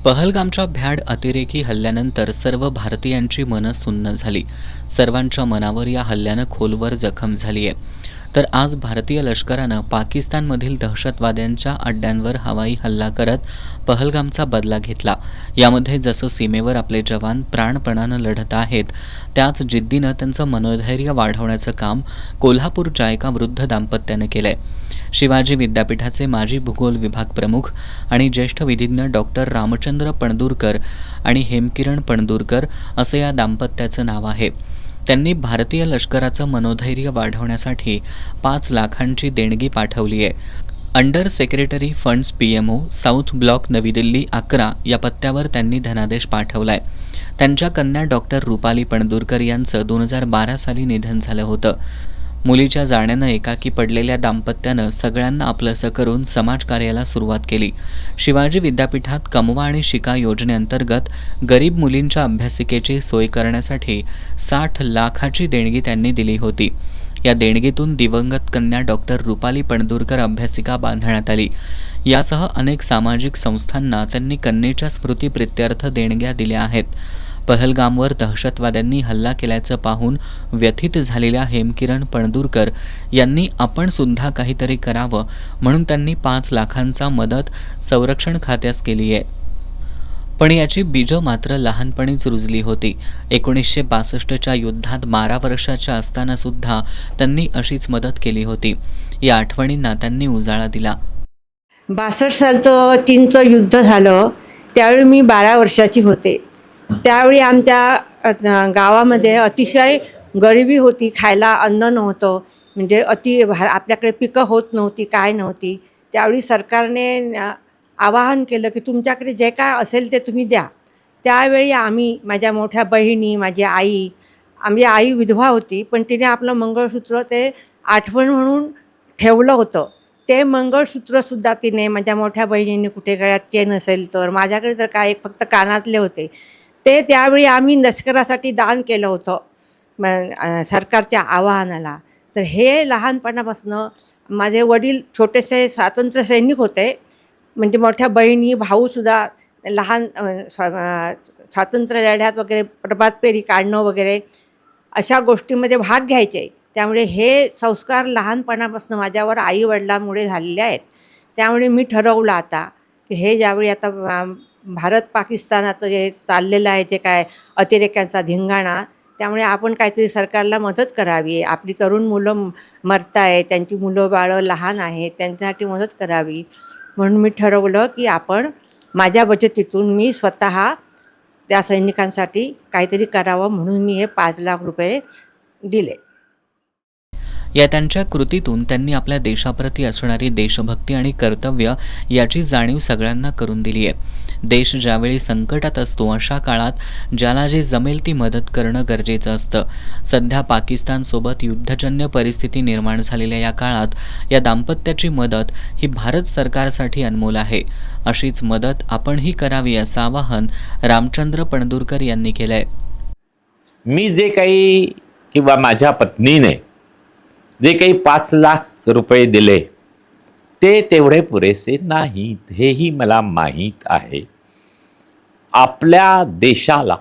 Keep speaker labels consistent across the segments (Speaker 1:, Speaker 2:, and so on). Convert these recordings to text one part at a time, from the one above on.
Speaker 1: पहलगामच्या भ्याड अतिरेकी हल्ल्यानंतर सर्व भारतीयांची मनं सुन्न झाली. सर्वांच्या मनावर या हल्ल्यानं खोलवर जखम झाली आहे. तर आज भारतीय लष्करानं पाकिस्तानमधील दहशतवाद्यांच्या अड्ड्यांवर हवाई हल्ला करत पहलगामचा बदला घेतला. यामध्ये जसं सीमेवर आपले जवान प्राणपणानं लढत आहेत, त्याच जिद्दीनं त्यांचं मनोधैर्य वाढवण्याचं काम कोल्हापूरच्या एका वृद्ध दाम्पत्यानं केलंय. शिवाजी विद्यापीठाचे माजी भूगोल विभाग प्रमुख आणि ज्येष्ठ विधिज्ञ डॉक्टर रामचंद्र पणदूरकर आणि हेमकिरण पणदूरकर असं या दाम्पत्याचं नाव आहे. त्यांनी भारतीय लष्कराचं मनोधैर्य वाढवण्यासाठी 5 लाखांची देणगी पाठवली आहे. Under secretary funds PMO south block नवी दिल्ली 11 या पत्त्यावर त्यांनी धनादेश पाठवलाय. त्यांच्या कन्या डॉक्टर रुपाली पणदूरकर यांचं 2012 साली निधन झालं होतं. मुलीच्या जाण्यानं एकाकी पडलेल्या दाम्पत्यानं सगळ्यांना आपलंसं करून समाजकार्याला सुरुवात केली. शिवाजी विद्यापीठात कमवा आणि शिका योजनेअंतर्गत गरीब मुलींच्या अभ्यासिकेची सोय करण्यासाठी 60 लाखाची देणगी त्यांनी दिली होती. या देणगीतून दिवंगत कन्या डॉक्टर रुपाली पणदूरकर अभ्यासिका बांधण्यात आली. यासह अनेक सामाजिक संस्थांना त्यांनी कन्येच्या स्मृतीप्रित्यर्थ देणग्या दिल्या आहेत. पहलगामवर दहशतवाद्यांनी हल्ला केल्याचं पाहून व्यथित झालेल्या हेमकिरण पणदूरकर यांनी आपण सुद्धा काहीतरी करावं म्हणून त्यांनी 5 लाखांचा मदत संरक्षण खात्यास केली आहे. पण याची बीजं मात्र लहानपणीच रुजली होती. 1962च्या युद्धात 12 वर्षाच्या असताना सुद्धा त्यांनी अशीच मदत केली होती. या आठवणींना त्यांनी उजाळा दिला.
Speaker 2: 62 सालचं चीनचं युद्ध झालं त्यावेळी मी 12 वर्षाची होते. त्यावेळी आमच्या गावामध्ये अतिशय गरिबी होती, खायला अन्न नव्हतं, म्हणजे आपल्याकडे पिकं होत नव्हती, काय नव्हती. त्यावेळी सरकारने आवाहन केलं की तुमच्याकडे जे काय असेल ते तुम्ही द्या. त्यावेळी आम्ही, माझ्या मोठ्या बहिणी, माझी आई विधवा होती, पण तिने आपलं मंगळसूत्र ते आठवण म्हणून ठेवलं होतं. ते मंगळसूत्रसुद्धा तिने, माझ्या मोठ्या बहिणीने कुठे गळ्यात चेन असेल तर, माझ्याकडे तर काय फक्त कानातले होते, ते त्यावेळी आम्ही लष्करासाठी दान केलं होतं सरकारच्या आवाहनाला. तर हे लहानपणापासून माझे वडील छोटेसे स्वातंत्र्य सैनिक होते, म्हणजे मोठ्या बहिणी भाऊसुद्धा लहान स्वातंत्र्य लढ्यात वगैरे प्रभात फेरी काढणं वगैरे अशा गोष्टींमध्ये भाग घ्यायचे. त्यामुळे हे संस्कार लहानपणापासून माझ्यावर आईवडिलांमुळे झालेले आहेत. त्यामुळे मी ठरवलं आता की हे ज्यावेळी आता भारत पाकिस्तानाचं जे चाललेलं आहे, जे काय अतिरेक्यांचा धिंगाणा, त्यामुळे आपण काहीतरी सरकारला मदत करावी. आपली तरुण मुलं मरताय, त्यांची मुलं बाळं लहान आहेत, त्यांच्यासाठी मदत करावी. म्हणून मी ठरवलं की आपण माझ्या बचतीतून मी स्वतः त्या सैनिकांसाठी काहीतरी करावं, म्हणून मी हे 5 लाख रुपये दिले.
Speaker 1: या त्यांच्या कृतीतून त्यांनी आपल्या देशाप्रती असणारी देशभक्ती आणि कर्तव्य याची जाणीव सगळ्यांना करून दिली आहे. देश ज्यावेळी संकटात असतो अशा काळात ज्याला जे जमेल ती मदत करणं गरजेचं असतं. सध्या पाकिस्तानसोबत युद्धजन्य परिस्थिती निर्माण झालेल्या या काळात या दाम्पत्याची मदत ही भारत सरकारसाठी अनमोल आहे. अशीच मदत आपणही करावी असं आवाहन रामचंद्र पणदूरकर यांनी केलंय.
Speaker 3: मी जे काही किंवा माझ्या पत्नीने जे काही 5 लाख रुपये दिले ते तेवढे पुरेसे नाहीत, हेही मला माहीत आहे. आपल्या देशाला,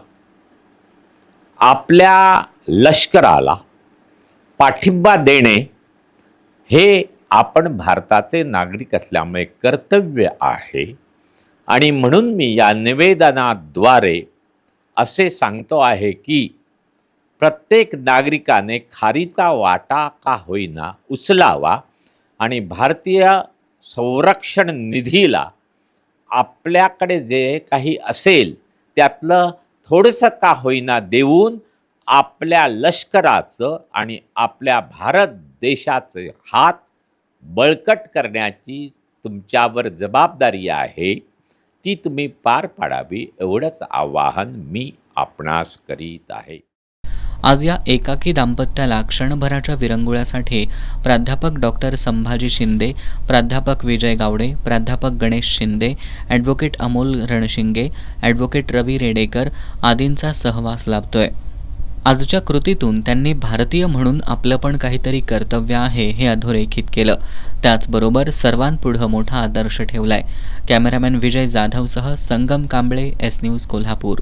Speaker 3: आपल्या लष्कराला पाठिंबा देणे हे आपण भारताचे नागरिक असल्यामुळे कर्तव्य आहे. आणि म्हणून मी या निवेदनाद्वारे असे सांगतो आहे की प्रत्येक नागरिकाने खारीचा वाटा का होईना उचलावा आणि भारतीय संरक्षण निधीला आपल्याकडे जे काही असेल त्यातलं थोडंसं का होईना देऊन आपल्या लष्कराचं आणि आपल्या भारत देशाचे हात बळकट करण्याची तुमच्यावर जबाबदारी आहे, ती तुम्ही पार पाडावी, एवढंच आवाहन मी आपणास करीत आहे.
Speaker 1: आज या एकाकी दाम्पत्याला क्षणभराच्या विरंगुळ्यासाठी प्राध्यापक डॉक्टर संभाजी शिंदे, प्राध्यापक विजय गावडे, प्राध्यापक गणेश शिंदे, ॲडव्होकेट अमोल रणशिंगे, ॲडव्होकेट रवी रेडेकर आदींचा सहवास लाभतोय. आजच्या कृतीतून त्यांनी भारतीय म्हणून आपलं पण काहीतरी कर्तव्य आहे हे अधोरेखित केलं. त्याचबरोबर सर्वांपुढं मोठा आदर्श ठेवलाय. कॅमेरामॅन विजय जाधवसह संगम कांबळे, एस न्यूज कोल्हापूर.